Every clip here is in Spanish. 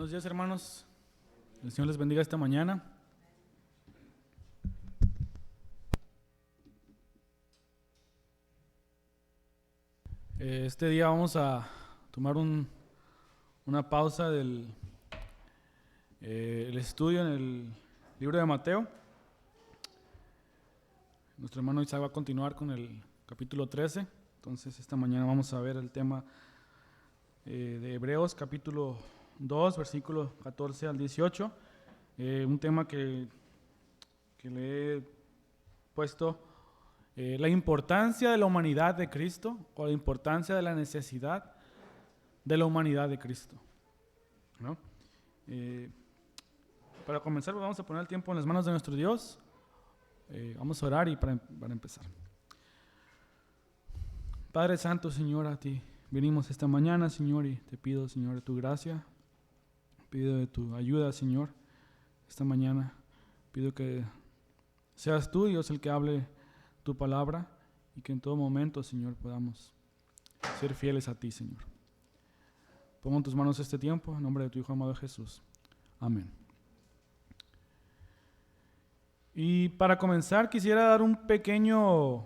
Buenos días, hermanos. El Señor les bendiga esta mañana. Este día vamos a tomar una pausa del el estudio en el libro de Mateo. Nuestro hermano Isaac va a continuar con el capítulo 13. Entonces esta mañana vamos a ver el tema de Hebreos capítulo 2, versículos 14 al 18. Un tema que le he puesto la importancia de la humanidad de Cristo, o la importancia de la necesidad de la humanidad de Cristo, ¿no? Para comenzar, vamos a poner el tiempo en las manos de nuestro Dios. Vamos a orar y para empezar. Padre Santo, Señor, a ti venimos esta mañana, Señor, y te pido, Señor, de tu gracia, pido de tu ayuda, Señor, esta mañana. Pido que seas tú, Dios, el que hable tu palabra y que en todo momento, Señor, podamos ser fieles a ti, Señor. Pongo en tus manos este tiempo, en nombre de tu Hijo amado Jesús. Amén. Y para comenzar, quisiera dar un pequeño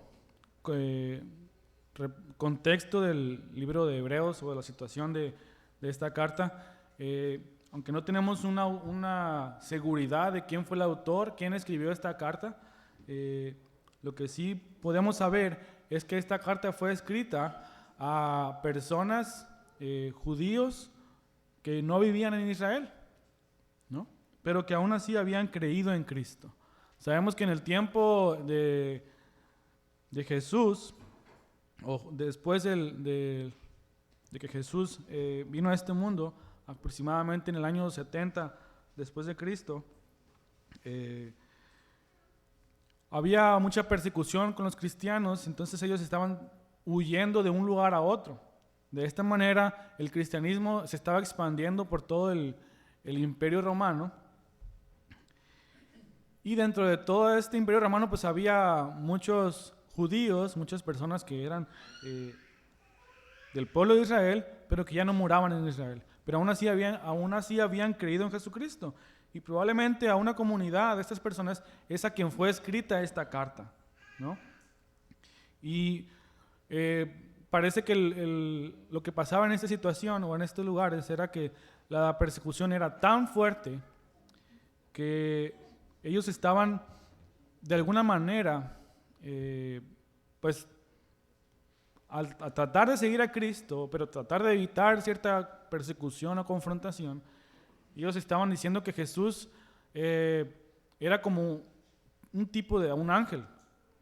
contexto del libro de Hebreos o de la situación de esta carta. Aunque no tenemos una seguridad de quién fue el autor, quién escribió esta carta, lo que sí podemos saber es que esta carta fue escrita a personas judíos que no vivían en Israel, ¿no? Pero que aún así habían creído en Cristo. Sabemos que en el tiempo de Jesús, o después de que Jesús vino a este mundo, aproximadamente en el año 70 después de Cristo, había mucha persecución con los cristianos, entonces ellos estaban huyendo de un lugar a otro. De esta manera el cristianismo se estaba expandiendo por todo el imperio romano, y dentro de todo este imperio romano pues había muchos judíos, muchas personas que eran del pueblo de Israel, pero que ya no moraban en Israel, pero aún así habían creído en Jesucristo. Y probablemente a una comunidad de estas personas es a quien fue escrita esta carta, ¿no? Y parece que lo que pasaba en esta situación o en estos lugares era que la persecución era tan fuerte que ellos estaban de alguna manera pues a tratar de seguir a Cristo, pero tratar de evitar cierta persecución o confrontación. Ellos estaban diciendo que Jesús era como un tipo de un ángel,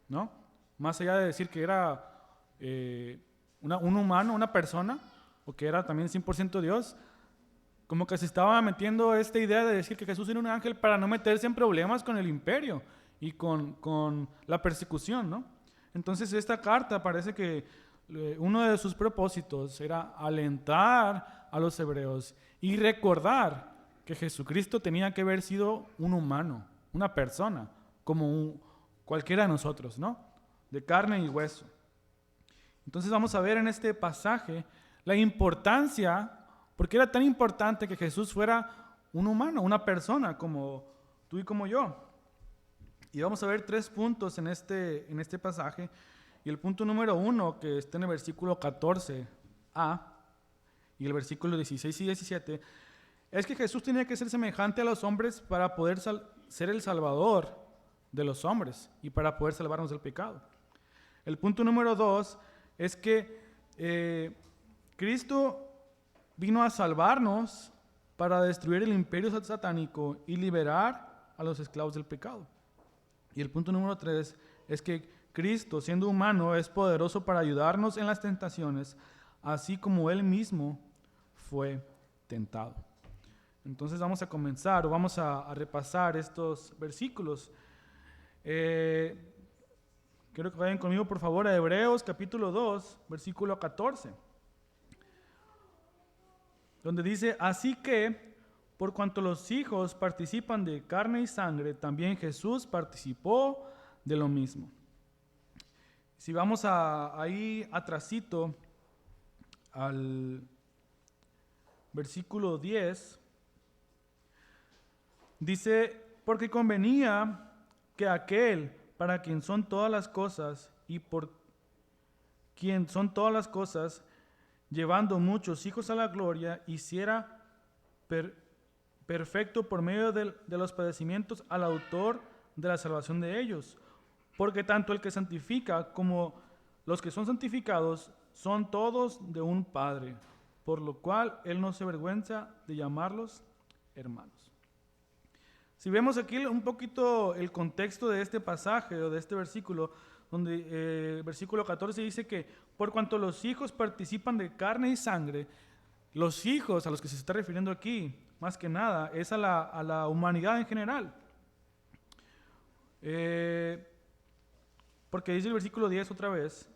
¿no? Más allá de decir que era un humano, una persona, o que era también 100% Dios, como que se estaba metiendo esta idea de decir que Jesús era un ángel para no meterse en problemas con el imperio y con la persecución, ¿no? Entonces esta carta parece que uno de sus propósitos era alentar a los hebreos y recordar que Jesucristo tenía que haber sido un humano, una persona, como cualquiera de nosotros, ¿no? De carne y hueso. Entonces vamos a ver en este pasaje la importancia, porque era tan importante que Jesús fuera un humano, una persona como tú y como yo. Y vamos a ver 3 puntos en este pasaje. Y el punto número 1, que está en el versículo 14a y el versículo 16 y 17, es que Jesús tenía que ser semejante a los hombres para poder ser el salvador de los hombres y para poder salvarnos del pecado. El punto número 2 es que Cristo vino a salvarnos para destruir el imperio satánico y liberar a los esclavos del pecado. Y el punto número 3 es que Cristo, siendo humano, es poderoso para ayudarnos en las tentaciones, así como Él mismo fue tentado. Entonces vamos a comenzar, o vamos a repasar estos versículos. Quiero que vayan conmigo, por favor, a Hebreos capítulo 2, versículo 14, donde dice: así que, por cuanto los hijos participan de carne y sangre, también Jesús participó de lo mismo. Si vamos ahí atrasito al versículo 10, Dice, porque convenía que aquel para quien son todas las cosas y por quien son todas las cosas, llevando muchos hijos a la gloria, hiciera perfecto por medio de los padecimientos al autor de la salvación de ellos. Porque tanto el que santifica como los que son santificados son todos de un Padre, por lo cual Él no se avergüenza de llamarlos hermanos. Si vemos aquí un poquito el contexto de este pasaje o de este versículo, donde versículo 14 dice que por cuanto los hijos participan de carne y sangre, los hijos a los que se está refiriendo aquí, más que nada, es a la humanidad en general. Porque dice el versículo 10 otra vez,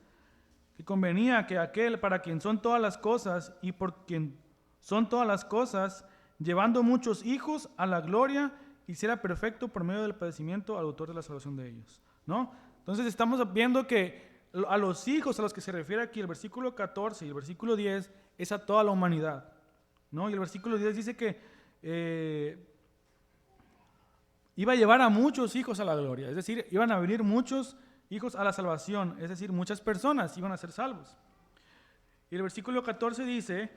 que convenía que aquel para quien son todas las cosas y por quien son todas las cosas, llevando muchos hijos a la gloria, hiciera perfecto por medio del padecimiento al autor de la salvación de ellos, ¿no? Entonces estamos viendo que a los hijos a los que se refiere aquí el versículo 14 y el versículo 10 es a toda la humanidad, ¿no? Y el versículo 10 dice que iba a llevar a muchos hijos a la gloria, es decir, iban a venir muchos hijos a la salvación, es decir, muchas personas iban a ser salvos. Y el versículo 14 dice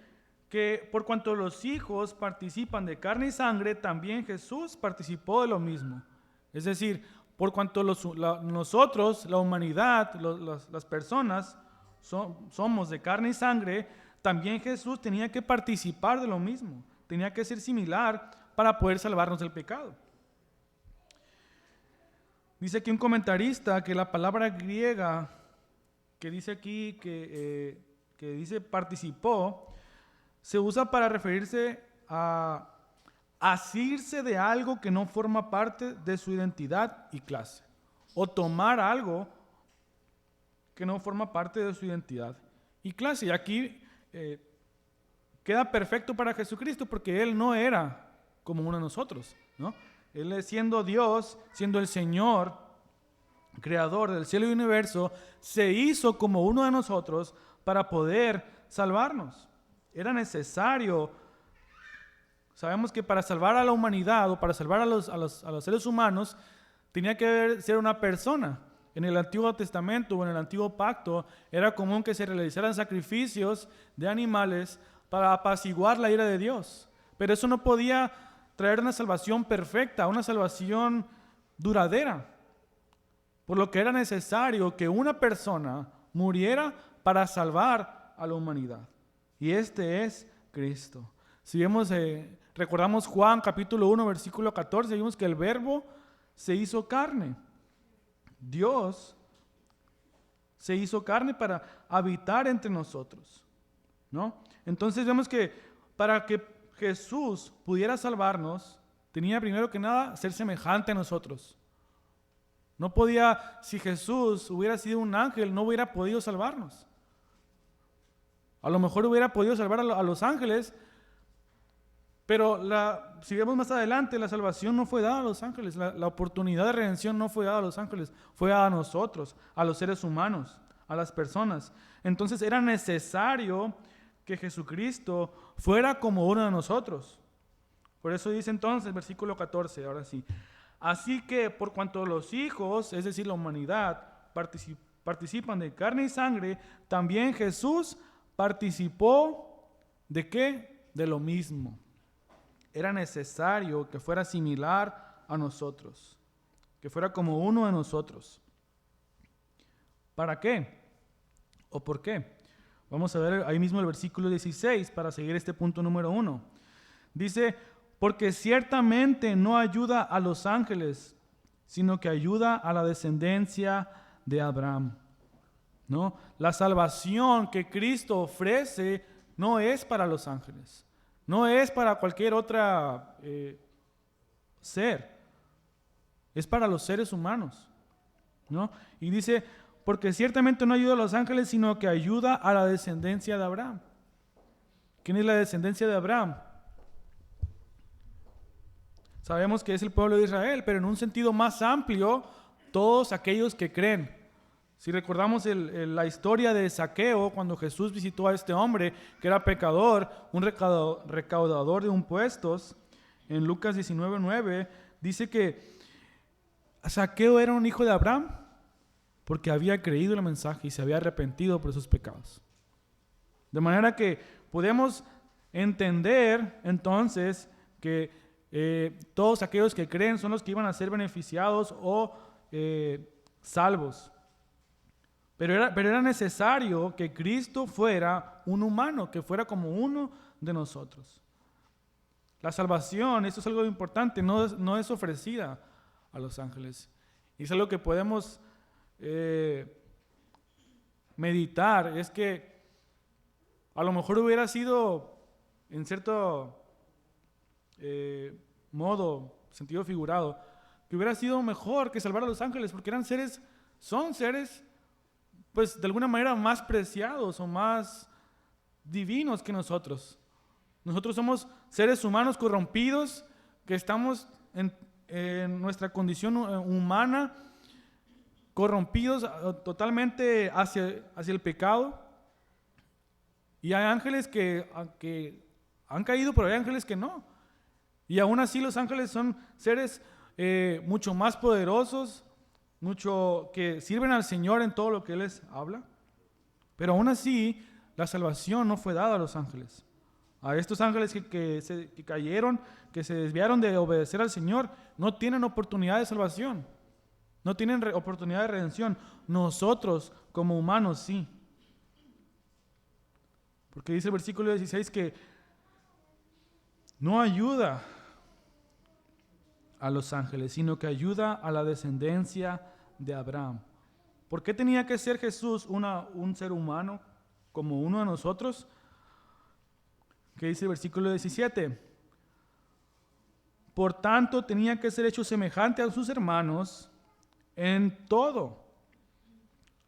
que por cuanto los hijos participan de carne y sangre, también Jesús participó de lo mismo. Es decir, por cuanto nosotros, la humanidad, las personas, somos de carne y sangre, también Jesús tenía que participar de lo mismo, tenía que ser similar para poder salvarnos del pecado. Dice aquí un comentarista que la palabra griega que dice aquí, que dice participó, se usa para referirse a asirse de algo que no forma parte de su identidad y clase, o tomar algo que no forma parte de su identidad y clase. Y aquí queda perfecto para Jesucristo porque Él no era como uno de nosotros, ¿no? Él, siendo Dios, siendo el Señor, creador del cielo y del universo, se hizo como uno de nosotros para poder salvarnos. Era necesario. Sabemos que para salvar a la humanidad o para salvar a los seres humanos tenía que ser una persona. En el Antiguo Testamento o en el Antiguo Pacto era común que se realizaran sacrificios de animales para apaciguar la ira de Dios. Pero eso no podía traer una salvación perfecta, una salvación duradera. Por lo que era necesario que una persona muriera para salvar a la humanidad. Y este es Cristo. Si vemos, recordamos Juan capítulo 1, versículo 14, vimos que el verbo se hizo carne. Dios se hizo carne para habitar entre nosotros, ¿no? Entonces vemos que para que Jesús pudiera salvarnos, tenía primero que nada ser semejante a nosotros. No podía, si Jesús hubiera sido un ángel, no hubiera podido salvarnos. A lo mejor hubiera podido salvar a los ángeles, pero si vemos más adelante, la salvación no fue dada a los ángeles, la oportunidad de redención no fue dada a los ángeles, fue dada a nosotros, a los seres humanos, a las personas. Entonces era necesario que Jesucristo fuera como uno de nosotros. Por eso dice entonces, versículo 14, ahora sí. Así que por cuanto los hijos, es decir, la humanidad, participan de carne y sangre, también Jesús participó ¿de qué? De lo mismo. Era necesario que fuera similar a nosotros, que fuera como uno de nosotros. ¿Para qué? ¿O por qué? Vamos a ver ahí mismo el versículo 16 para seguir este punto número 1. Dice, porque ciertamente no ayuda a los ángeles, sino que ayuda a la descendencia de Abraham, ¿no? La salvación que Cristo ofrece no es para los ángeles, no es para cualquier otra ser, es para los seres humanos, ¿no? Y dice, porque ciertamente no ayuda a los ángeles, sino que ayuda a la descendencia de Abraham. ¿Quién es la descendencia de Abraham? Sabemos que es el pueblo de Israel, pero en un sentido más amplio, todos aquellos que creen. Si recordamos la historia de Zaqueo, cuando Jesús visitó a este hombre que era pecador, un recaudador de impuestos, en Lucas 19:9, dice que Zaqueo era un hijo de Abraham porque había creído el mensaje y se había arrepentido por sus pecados. De manera que podemos entender entonces que todos aquellos que creen son los que iban a ser beneficiados o salvos. Pero era necesario que Cristo fuera un humano, que fuera como uno de nosotros. La salvación, esto es algo importante, no es ofrecida a los ángeles. Y es algo que podemos meditar, es que a lo mejor hubiera sido, en cierto modo, sentido figurado, que hubiera sido mejor que salvar a los ángeles, porque son seres, pues de alguna manera más preciados o más divinos que nosotros. Nosotros somos seres humanos corrompidos, que estamos en nuestra condición humana, corrompidos totalmente hacia el pecado. Y hay ángeles que han caído, pero hay ángeles que no. Y aún así los ángeles son seres mucho más poderosos, mucho que sirven al Señor en todo lo que Él les habla. Pero aún así, la salvación no fue dada a los ángeles. A estos ángeles que cayeron, que se desviaron de obedecer al Señor, no tienen oportunidad de salvación. No tienen oportunidad de redención. Nosotros, como humanos, sí. Porque dice el versículo 16 que no ayuda a los ángeles, sino que ayuda a la descendencia de Abraham. ¿Por qué tenía que ser Jesús un ser humano como uno de nosotros? ¿Qué dice el versículo 17? Por tanto, tenía que ser hecho semejante a sus hermanos en todo,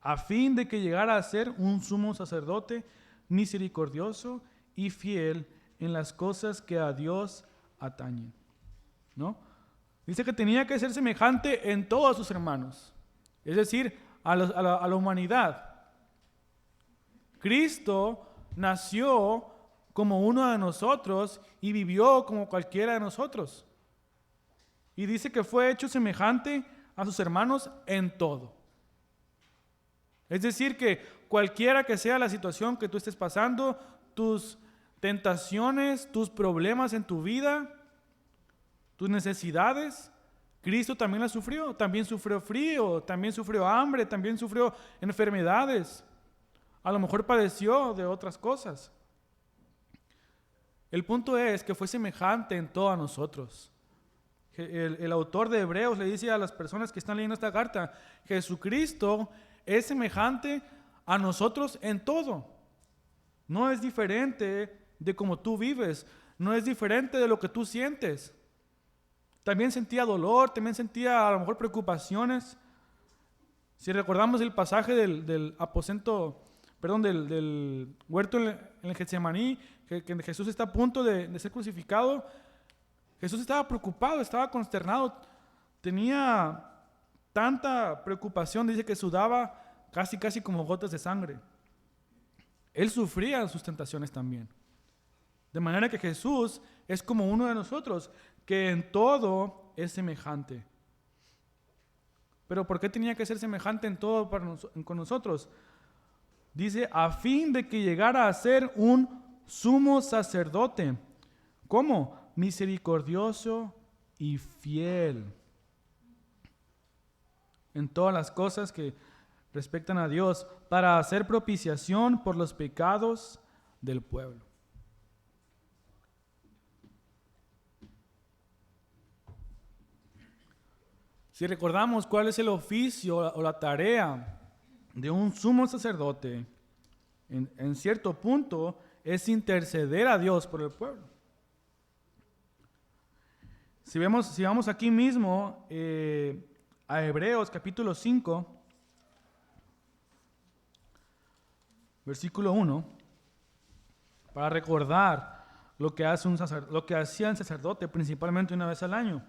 a fin de que llegara a ser un sumo sacerdote misericordioso y fiel en las cosas que a Dios atañen. ¿No? Dice que tenía que ser semejante en todos sus hermanos, es decir, a la humanidad. Cristo nació como uno de nosotros y vivió como cualquiera de nosotros. Y dice que fue hecho semejante a sus hermanos en todo. Es decir, que cualquiera que sea la situación que tú estés pasando, tus tentaciones, tus problemas en tu vida, tus necesidades, Cristo también las sufrió. También sufrió frío, también sufrió hambre, también sufrió enfermedades. A lo mejor padeció de otras cosas. El punto es que fue semejante en todo a nosotros. El autor de Hebreos le dice a las personas que están leyendo esta carta, Jesucristo es semejante a nosotros en todo. No es diferente de cómo tú vives, no es diferente de lo que tú sientes. También sentía dolor, también sentía a lo mejor preocupaciones. Si recordamos el pasaje del huerto en el Getsemaní, que Jesús está a punto de ser crucificado, Jesús estaba preocupado, estaba consternado, tenía tanta preocupación, dice que sudaba casi como gotas de sangre. Él sufría sus tentaciones también. De manera que Jesús es como uno de nosotros, que en todo es semejante. Pero ¿por qué tenía que ser semejante en todo con nosotros? Dice, a fin de que llegara a ser un sumo sacerdote. ¿Cómo? Misericordioso y fiel en todas las cosas que respectan a Dios, para hacer propiciación por los pecados del pueblo. Si recordamos cuál es el oficio o la tarea de un sumo sacerdote, en cierto punto es interceder a Dios por el pueblo. Si vamos aquí mismo a Hebreos capítulo 5, versículo 1, para recordar lo que hacía un sacerdote principalmente una vez al año.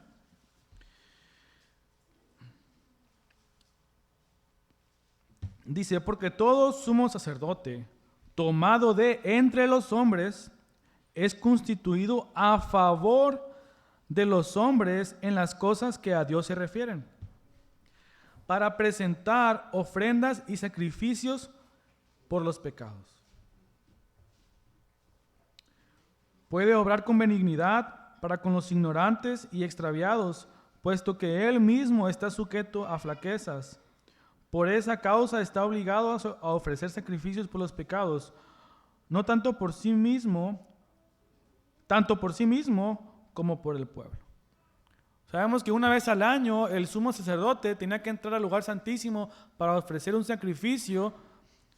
Dice, porque todo sumo sacerdote tomado de entre los hombres es constituido a favor de los hombres en las cosas que a Dios se refieren, para presentar ofrendas y sacrificios por los pecados. Puede obrar con benignidad para con los ignorantes y extraviados, puesto que Él mismo está sujeto a flaquezas. Por esa causa está obligado a ofrecer sacrificios por los pecados, no tanto por sí mismo como por el pueblo. Sabemos que una vez al año el sumo sacerdote tenía que entrar al lugar santísimo para ofrecer un sacrificio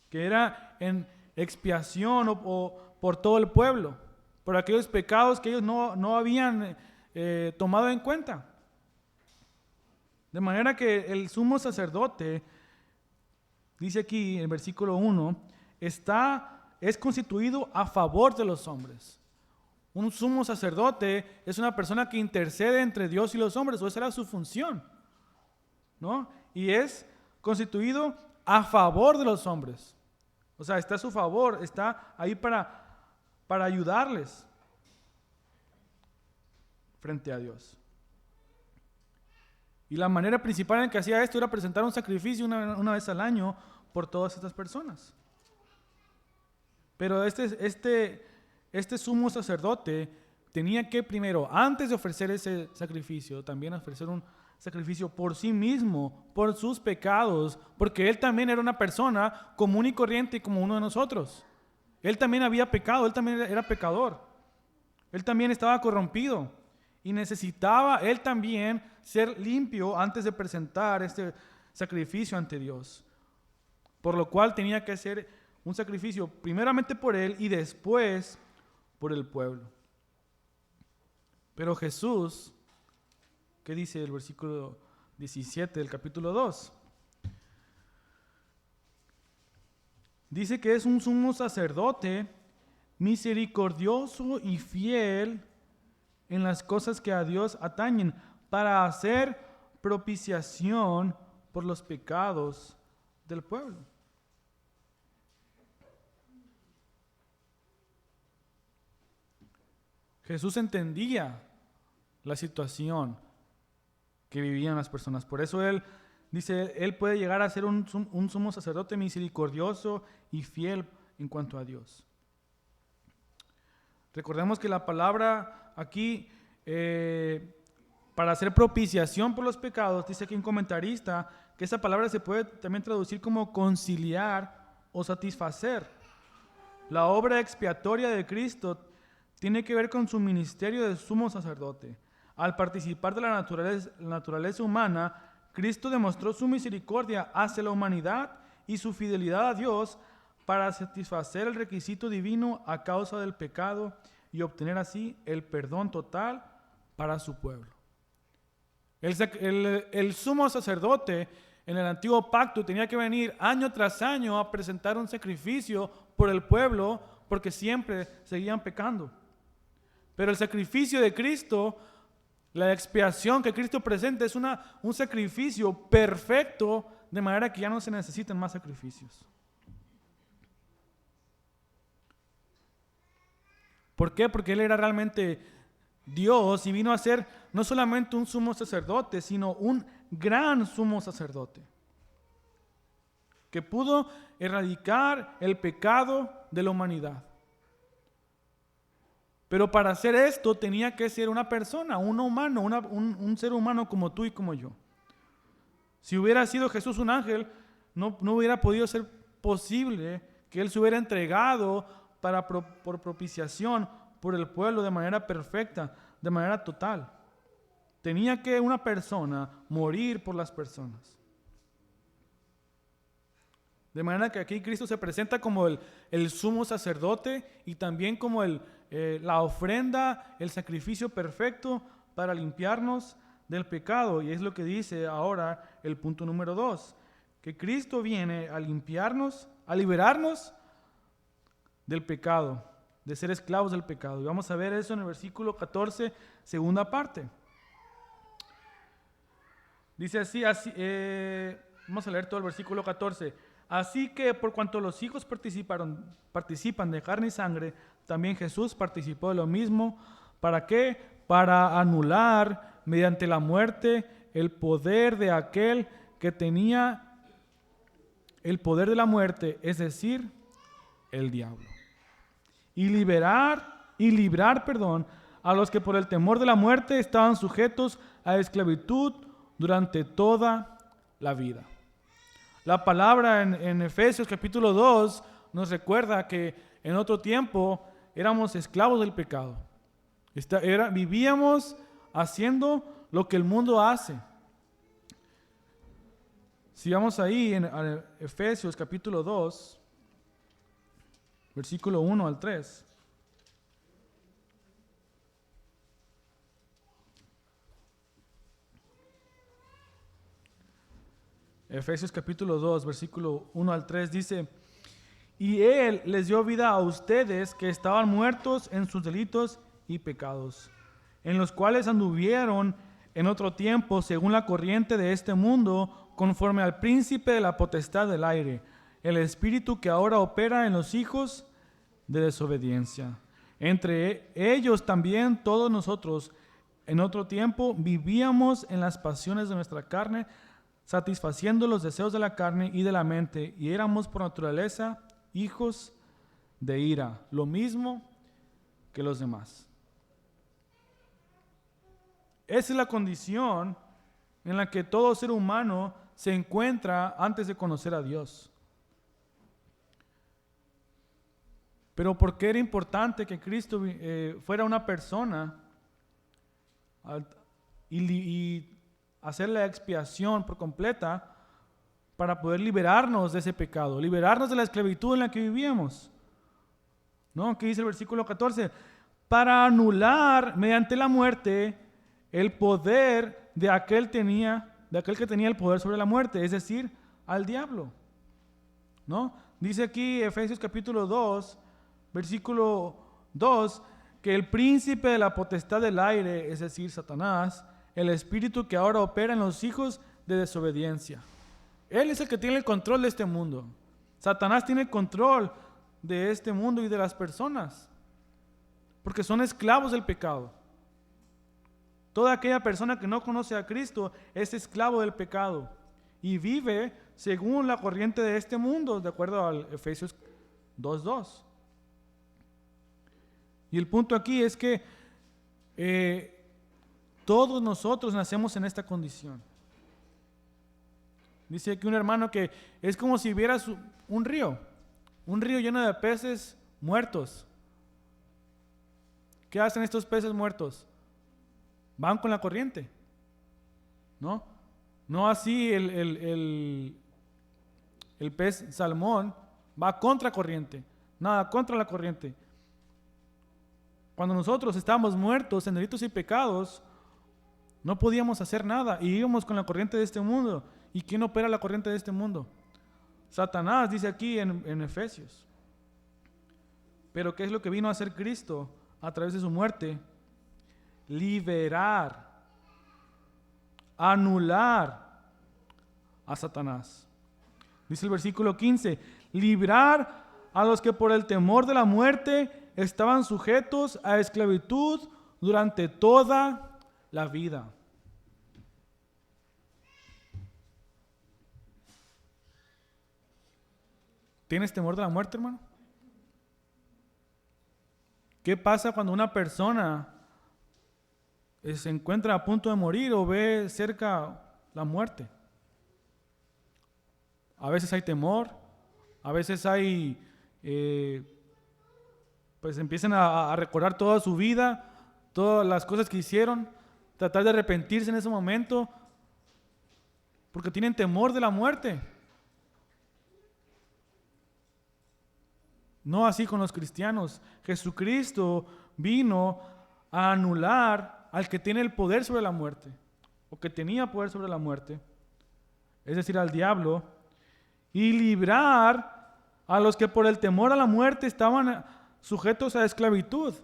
que era en expiación o por todo el pueblo, por aquellos pecados que ellos no habían tomado en cuenta. De manera que el sumo sacerdote, dice aquí en el versículo 1, es constituido a favor de los hombres. Un sumo sacerdote es una persona que intercede entre Dios y los hombres, o esa era su función, ¿no? Y es constituido a favor de los hombres. O sea, está a su favor, está ahí para ayudarles frente a Dios. Y la manera principal en que hacía esto era presentar un sacrificio una vez al año por todas estas personas. Pero este sumo sacerdote tenía que primero, antes de ofrecer ese sacrificio, también ofrecer un sacrificio por sí mismo, por sus pecados, porque él también era una persona común y corriente como uno de nosotros. Él también había pecado, él también era pecador. Él también estaba corrompido y necesitaba él también ser limpio antes de presentar este sacrificio ante Dios. Por lo cual tenía que hacer un sacrificio primeramente por él y después por el pueblo. Pero Jesús, ¿qué dice el versículo 17 del capítulo 2? Dice que es un sumo sacerdote misericordioso y fiel en las cosas que a Dios atañen, para hacer propiciación por los pecados del pueblo. Jesús entendía la situación que vivían las personas. Por eso Él dice, Él puede llegar a ser un sumo sacerdote misericordioso y fiel en cuanto a Dios. Recordemos que la palabra aquí, para hacer propiciación por los pecados, dice aquí un comentarista, que esa palabra se puede también traducir como conciliar o satisfacer. La obra expiatoria de Cristo tiene que ver con su ministerio de sumo sacerdote. Al participar de la naturaleza humana, Cristo demostró su misericordia hacia la humanidad y su fidelidad a Dios para satisfacer el requisito divino a causa del pecado y obtener así el perdón total para su pueblo. El sumo sacerdote en el antiguo pacto tenía que venir año tras año a presentar un sacrificio por el pueblo porque siempre seguían pecando. Pero el sacrificio de Cristo, la expiación que Cristo presenta es un sacrificio perfecto, de manera que ya no se necesitan más sacrificios. ¿Por qué? Porque Él era realmente Dios y vino a ser no solamente un sumo sacerdote, sino un gran sumo sacerdote, que pudo erradicar el pecado de la humanidad. Pero para hacer esto tenía que ser una persona, un humano, un ser humano como tú y como yo. Si hubiera sido Jesús un ángel, no hubiera podido ser posible que Él se hubiera entregado por propiciación por el pueblo de manera perfecta, de manera total. Tenía que una persona morir por las personas. De manera que aquí Cristo se presenta como el sumo sacerdote y también como la ofrenda, el sacrificio perfecto para limpiarnos del pecado. Y es lo que dice ahora el punto número 2, que Cristo viene a limpiarnos, a liberarnos del pecado, de ser esclavos del pecado. Y vamos a ver eso en el versículo 14, segunda parte. Dice así, vamos a leer todo el versículo 14. Así que por cuanto los hijos participan de carne y sangre, también Jesús participó de lo mismo. ¿Para qué? para anular mediante la muerte el poder de aquel que tenía el poder de la muerte, es decir, el diablo. Y librar, a los que por el temor de la muerte estaban sujetos a esclavitud durante toda la vida. La palabra en Efesios capítulo 2 nos recuerda que en otro tiempo éramos esclavos del pecado. Vivíamos haciendo lo que el mundo hace. Si vamos ahí en Efesios capítulo 2, versículo 1 al 3. Efesios capítulo 2, versículo 1 al 3 dice: y Él les dio vida a ustedes que estaban muertos en sus delitos y pecados, en los cuales anduvieron en otro tiempo según la corriente de este mundo, conforme al príncipe de la potestad del aire, el espíritu que ahora opera en los hijos de desobediencia. Entre ellos también todos nosotros en otro tiempo vivíamos en las pasiones de nuestra carne, satisfaciendo los deseos de la carne y de la mente, y éramos por naturaleza hijos de ira, lo mismo que los demás. Esa es la condición en la que todo ser humano se encuentra antes de conocer a Dios. Pero ¿por qué era importante que Cristo fuera una persona y hacer la expiación por completa para poder liberarnos de ese pecado, liberarnos de la esclavitud en la que vivíamos? ¿No? ¿Qué dice el versículo 14? Para anular mediante la muerte el poder de aquel que tenía el poder sobre la muerte, es decir, al diablo. ¿No? Dice aquí Efesios capítulo 2, versículo 2, que el príncipe de la potestad del aire, es decir, Satanás, el espíritu que ahora opera en los hijos de desobediencia. Él es el que tiene el control de este mundo. Satanás tiene el control de este mundo y de las personas, porque son esclavos del pecado. Toda aquella persona que no conoce a Cristo es esclavo del pecado y vive según la corriente de este mundo, de acuerdo al Efesios 2:2. Y el punto aquí es que todos nosotros nacemos en esta condición. Dice aquí un hermano que es como si vieras un río lleno de peces muertos. ¿Qué hacen estos peces muertos? Van con la corriente, ¿no? No así el pez salmón va contra corriente, nada contra la corriente. Cuando nosotros estábamos muertos en delitos y pecados, no podíamos hacer nada y íbamos con la corriente de este mundo. ¿Y quién opera la corriente de este mundo? Satanás, dice aquí en Efesios. Pero ¿qué es lo que vino a hacer Cristo a través de su muerte? Liberar, anular a Satanás. Dice el versículo 15: librar a los que por el temor de la muerte estaban sujetos a esclavitud durante toda la vida. ¿Tienes temor de la muerte, hermano? ¿Qué pasa cuando una persona se encuentra a punto de morir o ve cerca la muerte? A veces hay temor, a veces hay, pues empiezan a recordar toda su vida, todas las cosas que hicieron, tratar de arrepentirse en ese momento, porque tienen temor de la muerte. No así con los cristianos. Jesucristo vino a anular al que tiene el poder sobre la muerte, o que tenía poder sobre la muerte, es decir, al diablo, y librar a los que por el temor a la muerte estaban sujetos a esclavitud.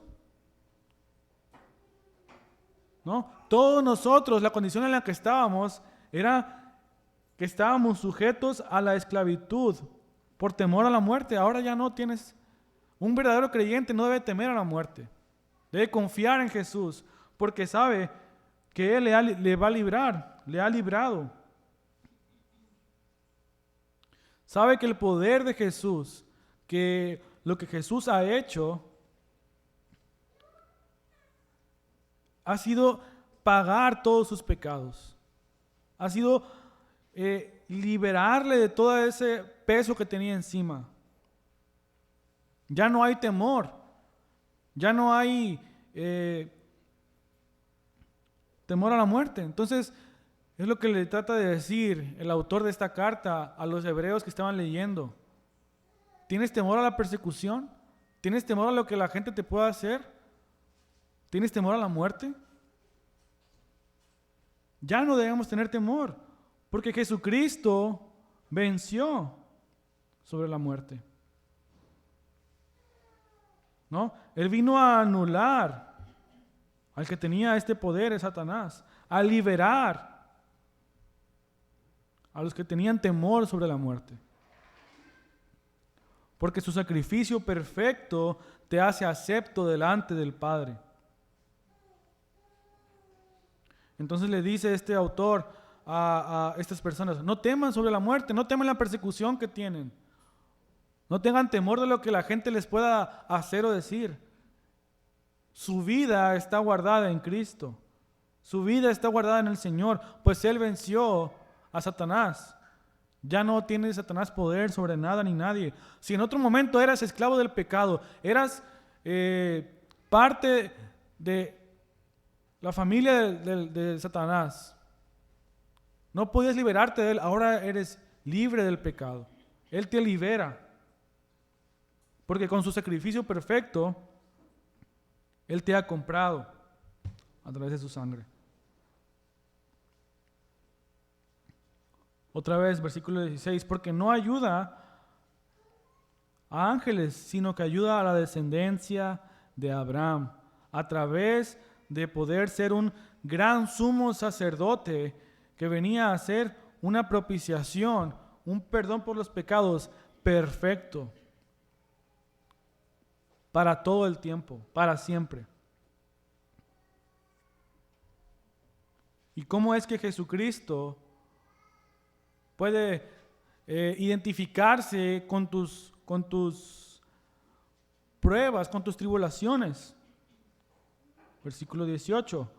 ¿No? Todos nosotros, la condición en la que estábamos era que estábamos sujetos a la esclavitud por temor a la muerte. Ahora ya no tienes. Un verdadero creyente no debe temer a la muerte. Debe confiar en Jesús, porque sabe que Él le va a librar, le ha librado. Sabe que el poder de Jesús, que lo que Jesús ha hecho, ha sido pagar todos sus pecados. Ha sido liberarle de todo ese peso que tenía encima. Ya no hay temor. Ya no hay temor a la muerte. Entonces, es lo que le trata de decir el autor de esta carta a los hebreos que estaban leyendo. ¿Tienes temor a la persecución? ¿Tienes temor a lo que la gente te pueda hacer? ¿Tienes temor a la muerte? Ya no debemos tener temor, porque Jesucristo venció sobre la muerte. ¿No? Él vino a anular al que tenía este poder, es Satanás, a liberar a los que tenían temor sobre la muerte. Porque su sacrificio perfecto te hace acepto delante del Padre. Entonces le dice este autor a estas personas, no teman sobre la muerte, no teman la persecución que tienen. No tengan temor de lo que la gente les pueda hacer o decir. Su vida está guardada en Cristo. Su vida está guardada en el Señor, pues Él venció a Satanás. Ya no tiene Satanás poder sobre nada ni nadie. Si en otro momento eras esclavo del pecado, eras parte de la familia de Satanás, no podías liberarte de él, ahora eres libre del pecado. Él te libera. Porque con su sacrificio perfecto, Él te ha comprado a través de su sangre. Otra vez, versículo 16, porque no ayuda a ángeles, sino que ayuda a la descendencia de Abraham, a través de poder ser un gran sumo sacerdote que venía a hacer una propiciación, un perdón por los pecados perfecto, para todo el tiempo, para siempre. ¿Y cómo es que Jesucristo puede identificarse con tus pruebas, con tus tribulaciones? Versículo 18.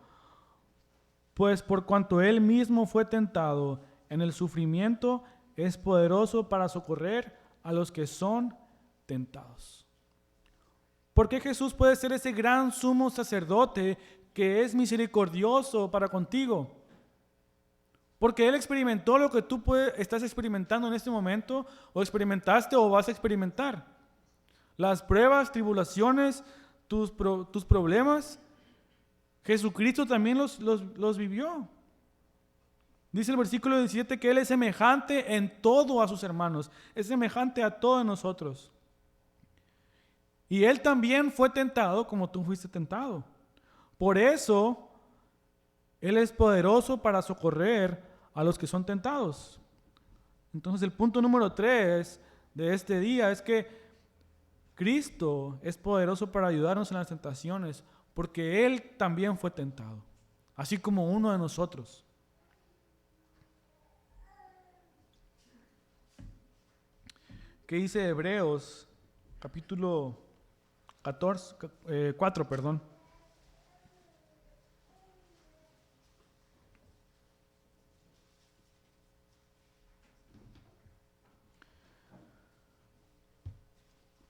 Pues por cuanto Él mismo fue tentado en el sufrimiento, es poderoso para socorrer a los que son tentados. ¿Por qué Jesús puede ser ese gran sumo sacerdote que es misericordioso para contigo? Porque Él experimentó lo que tú estás experimentando en este momento, o experimentaste o vas a experimentar. Las pruebas, tribulaciones, tus problemas, Jesucristo también los vivió. Dice el versículo 17 que Él es semejante en todo a sus hermanos, es semejante a todos nosotros. Y Él también fue tentado como tú fuiste tentado. Por eso, Él es poderoso para socorrer a los que son tentados. Entonces, el punto número 3 de este día es que Cristo es poderoso para ayudarnos en las tentaciones, porque Él también fue tentado, así como uno de nosotros. ¿Qué dice Hebreos, capítulo 4, perdón?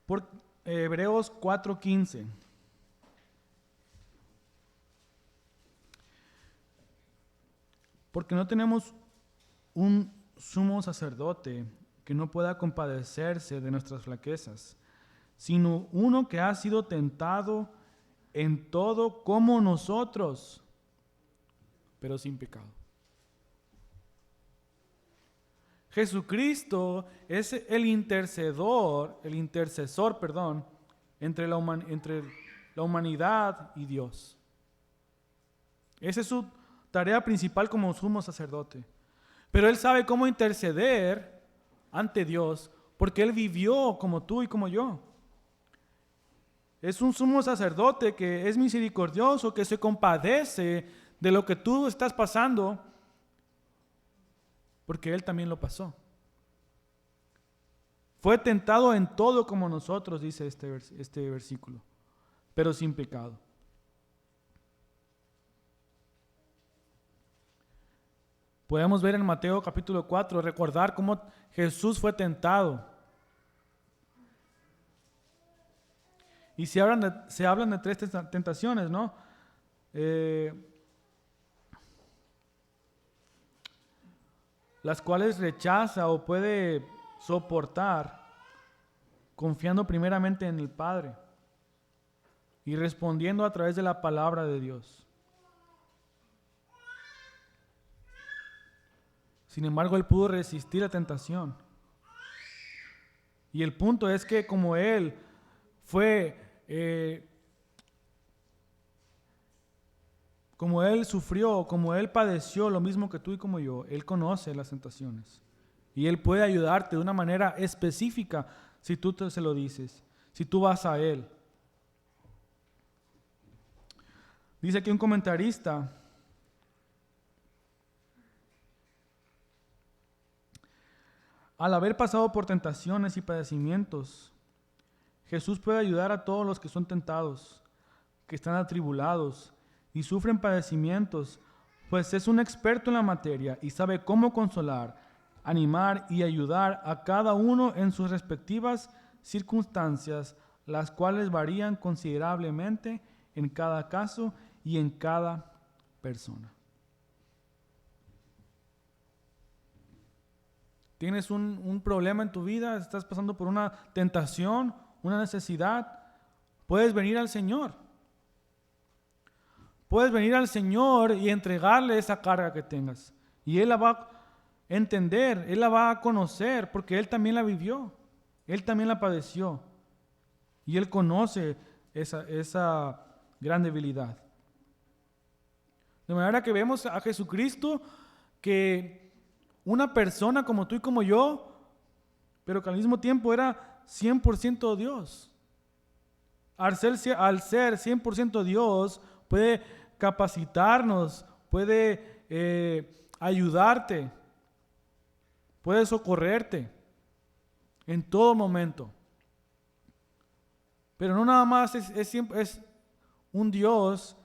Por Hebreos 4:15. Porque no tenemos un sumo sacerdote que no pueda compadecerse de nuestras flaquezas, sino uno que ha sido tentado en todo como nosotros, pero sin pecado. Jesucristo es el intercesor, entre la humanidad y Dios. Esa es su tarea principal como sumo sacerdote. Pero Él sabe cómo interceder ante Dios, porque Él vivió como tú y como yo. Es un sumo sacerdote que es misericordioso, que se compadece de lo que tú estás pasando, porque Él también lo pasó. Fue tentado en todo como nosotros, dice este versículo, pero sin pecado. Podemos ver en Mateo capítulo 4, recordar cómo Jesús fue tentado. Y se hablan de 3 tentaciones, ¿no? Las cuales rechaza o puede soportar confiando primeramente en el Padre y respondiendo a través de la palabra de Dios. Sin embargo, Él pudo resistir la tentación. Y el punto es que como Él como Él sufrió, como Él padeció lo mismo que tú y como yo, Él conoce las tentaciones. Y Él puede ayudarte de una manera específica si tú se lo dices, si tú vas a Él. Dice aquí un comentarista: al haber pasado por tentaciones y padecimientos, Jesús puede ayudar a todos los que son tentados, que están atribulados y sufren padecimientos, pues es un experto en la materia y sabe cómo consolar, animar y ayudar a cada uno en sus respectivas circunstancias, las cuales varían considerablemente en cada caso y en cada persona. Tienes un problema en tu vida, estás pasando por una tentación, una necesidad, puedes venir al Señor. Puedes venir al Señor y entregarle esa carga que tengas. Y Él la va a entender, Él la va a conocer, porque Él también la vivió, Él también la padeció. Y Él conoce esa gran debilidad. De manera que vemos a Jesucristo, que una persona como tú y como yo, pero que al mismo tiempo era 100% Dios. Al ser 100% Dios, puede capacitarnos, puede ayudarte, puede socorrerte en todo momento. Pero no nada más es un Dios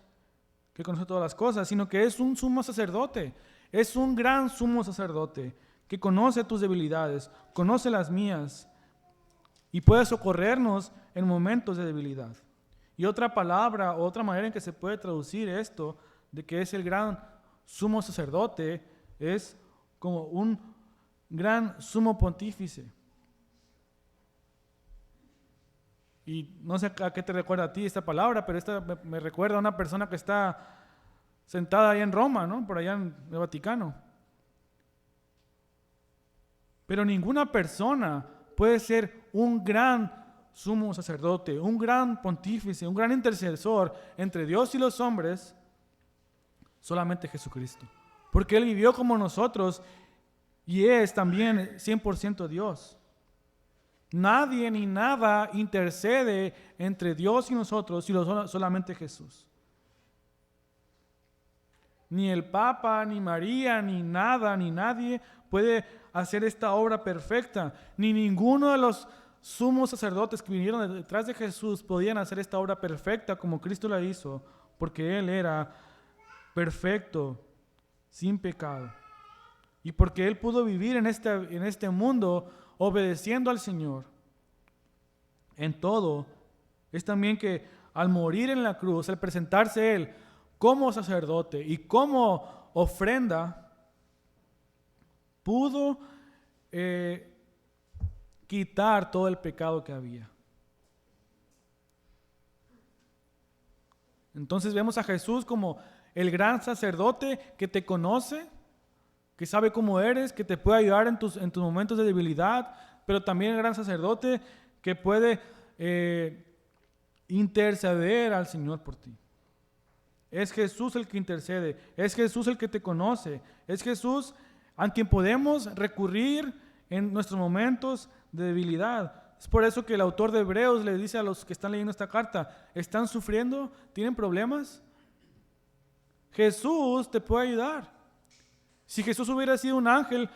que conoce todas las cosas, sino que es un sumo sacerdote, es un gran sumo sacerdote que conoce tus debilidades, conoce las mías y puede socorrernos en momentos de debilidad. Y otra palabra, otra manera en que se puede traducir esto, de que es el gran sumo sacerdote, es como un gran sumo pontífice. Y no sé a qué te recuerda a ti esta palabra, pero esta me recuerda a una persona que está sentada ahí en Roma, ¿no? Por allá en el Vaticano. Pero ninguna persona puede ser un gran sumo sacerdote, un gran pontífice, un gran intercesor entre Dios y los hombres, solamente Jesucristo. Porque Él vivió como nosotros y es también 100% Dios. Nadie ni nada intercede entre Dios y nosotros, sino solamente Jesús. Ni el Papa, ni María, ni nada, ni nadie puede hacer esta obra perfecta. Ni ninguno de los sumos sacerdotes que vinieron detrás de Jesús podían hacer esta obra perfecta como Cristo la hizo, porque Él era perfecto, sin pecado. Y porque Él pudo vivir en este mundo obedeciendo al Señor en todo, es también que al morir en la cruz, al presentarse Él como sacerdote y como ofrenda, pudo quitar todo el pecado que había. Entonces vemos a Jesús como el gran sacerdote que te conoce, que sabe cómo eres, que te puede ayudar en tus momentos de debilidad, pero también el gran sacerdote que puede interceder al Señor por ti. Es Jesús el que intercede, es Jesús el que te conoce, es Jesús a quien podemos recurrir en nuestros momentos de debilidad. Es por eso que el autor de Hebreos le dice a los que están leyendo esta carta, ¿están sufriendo? ¿Tienen problemas? Jesús te puede ayudar. Si Jesús hubiera sido un ángel,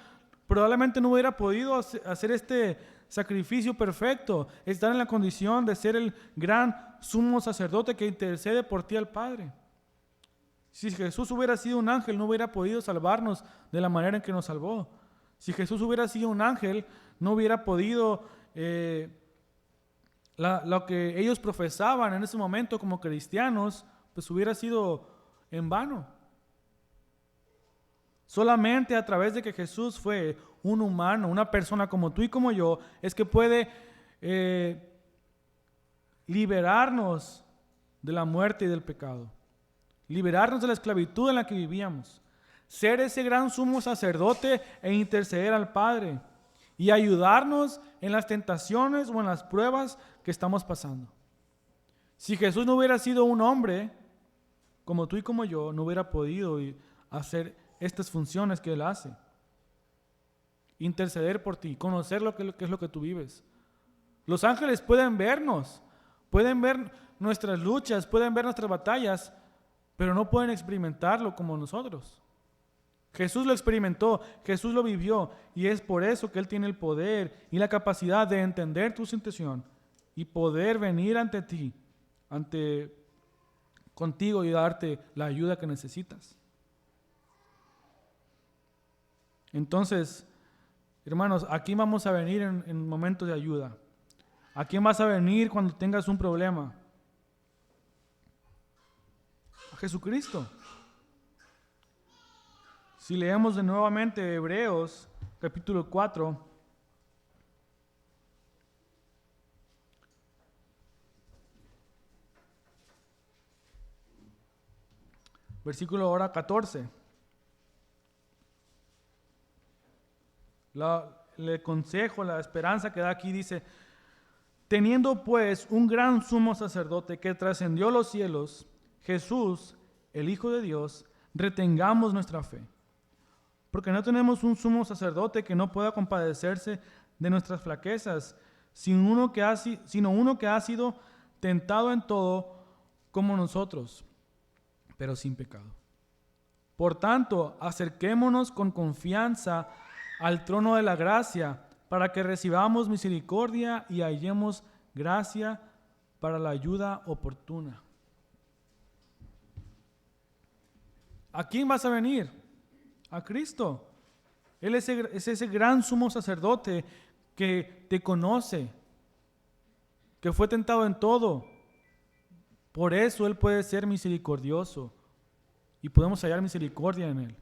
probablemente no hubiera podido hacer este sacrificio perfecto, estar en la condición de ser el gran sumo sacerdote que intercede por ti al Padre. Si Jesús hubiera sido un ángel, no hubiera podido salvarnos de la manera en que nos salvó. Si Jesús hubiera sido un ángel, no hubiera podido lo que ellos profesaban en ese momento como cristianos, pues hubiera sido en vano. Solamente a través de que Jesús fue un humano, una persona como tú y como yo, es que puede liberarnos de la muerte y del pecado, liberarnos de la esclavitud en la que vivíamos, ser ese gran sumo sacerdote e interceder al Padre y ayudarnos en las tentaciones o en las pruebas que estamos pasando. Si Jesús no hubiera sido un hombre como tú y como yo, no hubiera podido hacer estas funciones que Él hace. Interceder por ti, conocer lo que es lo que tú vives. Los ángeles pueden vernos, pueden ver nuestras luchas, pueden ver nuestras batallas, pero no pueden experimentarlo como nosotros. Jesús lo experimentó, Jesús lo vivió, y es por eso que Él tiene el poder y la capacidad de entender tu situación y poder venir ante ti, contigo y darte la ayuda que necesitas. Entonces, hermanos, ¿a quién vamos a venir en momentos de ayuda? ¿A quién vas a venir cuando tengas un problema? A Jesucristo. Si leemos de nuevamente Hebreos capítulo 4, versículo ahora 14. El consejo, la esperanza que da aquí dice: teniendo pues un gran sumo sacerdote que trascendió los cielos, Jesús, el Hijo de Dios, retengamos nuestra fe. Porque no tenemos un sumo sacerdote que no pueda compadecerse de nuestras flaquezas, sino uno que ha sido tentado en todo como nosotros, pero sin pecado. Por tanto, acerquémonos con confianza al trono de la gracia, para que recibamos misericordia y hallemos gracia para la ayuda oportuna. ¿A quién vas a venir? A Cristo. Él es ese gran sumo sacerdote que te conoce, que fue tentado en todo. Por eso Él puede ser misericordioso y podemos hallar misericordia en Él.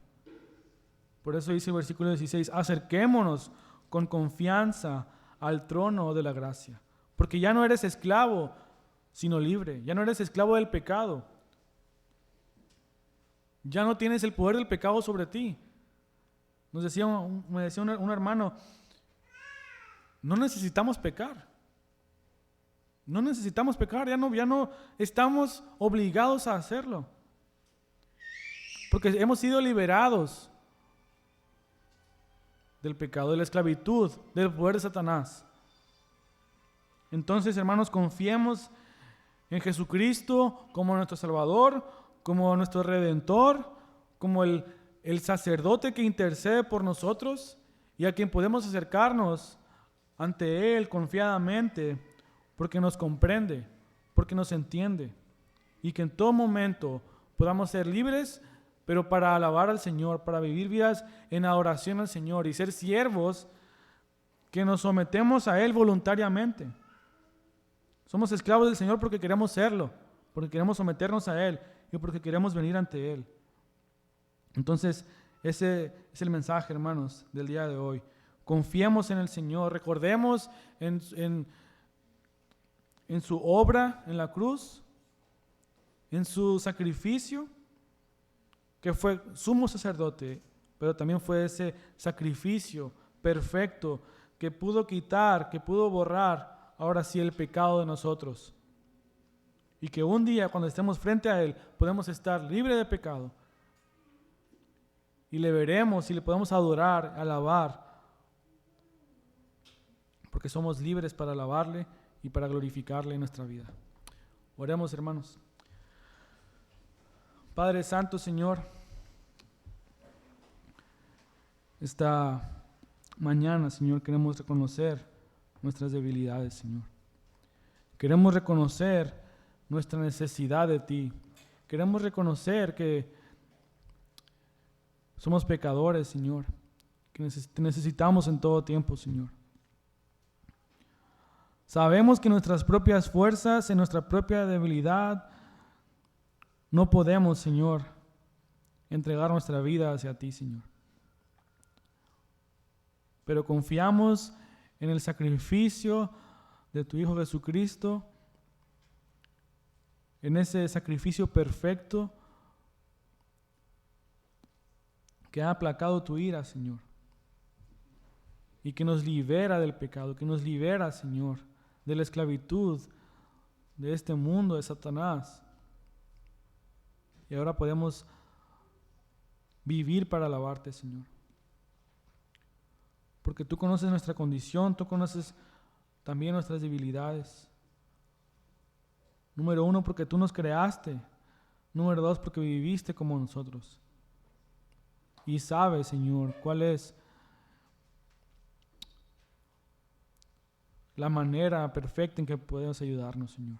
Por eso dice el versículo 16, acerquémonos con confianza al trono de la gracia, porque ya no eres esclavo, sino libre. Ya no eres esclavo del pecado. Ya no tienes el poder del pecado sobre ti. Me decía un hermano, no necesitamos pecar. No necesitamos pecar, ya no estamos obligados a hacerlo. Porque hemos sido liberados del pecado, de la esclavitud, del poder de Satanás. Entonces, hermanos, confiemos en Jesucristo como nuestro Salvador, como nuestro Redentor, como el sacerdote que intercede por nosotros y a quien podemos acercarnos ante Él confiadamente, porque nos comprende, porque nos entiende, y que en todo momento podamos ser libres, pero para alabar al Señor, para vivir vidas en adoración al Señor y ser siervos que nos sometemos a Él voluntariamente. Somos esclavos del Señor porque queremos serlo, porque queremos someternos a Él y porque queremos venir ante Él. Entonces, ese es el mensaje, hermanos, del día de hoy. Confiemos en el Señor, recordemos en su obra en la cruz, en su sacrificio, que fue sumo sacerdote, pero también fue ese sacrificio perfecto que pudo quitar, que pudo borrar ahora sí el pecado de nosotros. Y que un día cuando estemos frente a Él podemos estar libres de pecado y le veremos y le podemos adorar, alabar, porque somos libres para alabarle y para glorificarle en nuestra vida. Oremos, hermanos. Padre Santo, Señor, esta mañana, Señor, queremos reconocer nuestras debilidades, Señor. Queremos reconocer nuestra necesidad de ti. Queremos reconocer que somos pecadores, Señor, que te necesitamos en todo tiempo, Señor. Sabemos que en nuestras propias fuerzas, en nuestra propia debilidad, no podemos, Señor, entregar nuestra vida hacia ti, Señor. Pero confiamos en el sacrificio de tu Hijo Jesucristo, en ese sacrificio perfecto que ha aplacado tu ira, Señor, y que nos libera del pecado, que nos libera, Señor, de la esclavitud de este mundo, de Satanás. Y ahora podemos vivir para alabarte, Señor. Porque tú conoces nuestra condición, tú conoces también nuestras debilidades. Número 1, porque tú nos creaste. Número 2, porque viviste como nosotros. Y sabes, Señor, cuál es la manera perfecta en que podemos ayudarnos, Señor.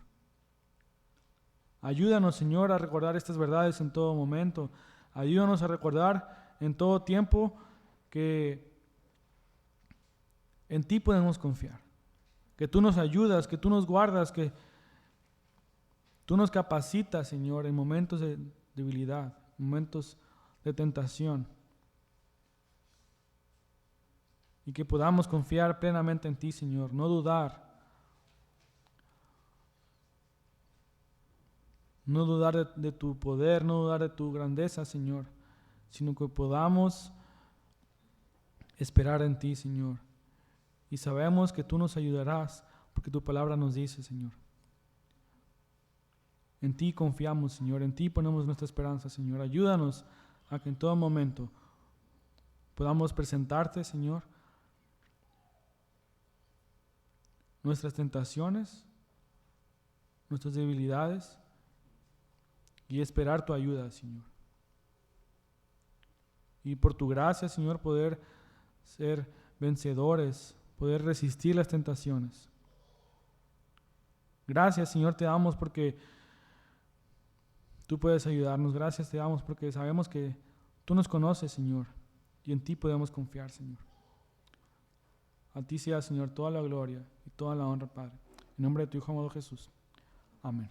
Ayúdanos, Señor, a recordar estas verdades en todo momento. Ayúdanos a recordar en todo tiempo que en ti podemos confiar. Que tú nos ayudas, que tú nos guardas, que tú nos capacitas, Señor, en momentos de debilidad, momentos de tentación. Y que podamos confiar plenamente en ti, Señor, no dudar. No dudar de tu poder, no dudar de tu grandeza, Señor, sino que podamos esperar en ti, Señor. Y sabemos que tú nos ayudarás, porque tu palabra nos dice, Señor. En ti confiamos, Señor, en ti ponemos nuestra esperanza, Señor. Ayúdanos a que en todo momento podamos presentarte, Señor, nuestras tentaciones, nuestras debilidades, y esperar tu ayuda, Señor. Y por tu gracia, Señor, poder ser vencedores, poder resistir las tentaciones. Gracias, Señor, te damos porque tú puedes ayudarnos. Gracias te damos porque sabemos que tú nos conoces, Señor, y en ti podemos confiar, Señor. A ti sea, Señor, toda la gloria y toda la honra, Padre. En nombre de tu Hijo amado Jesús. Amén.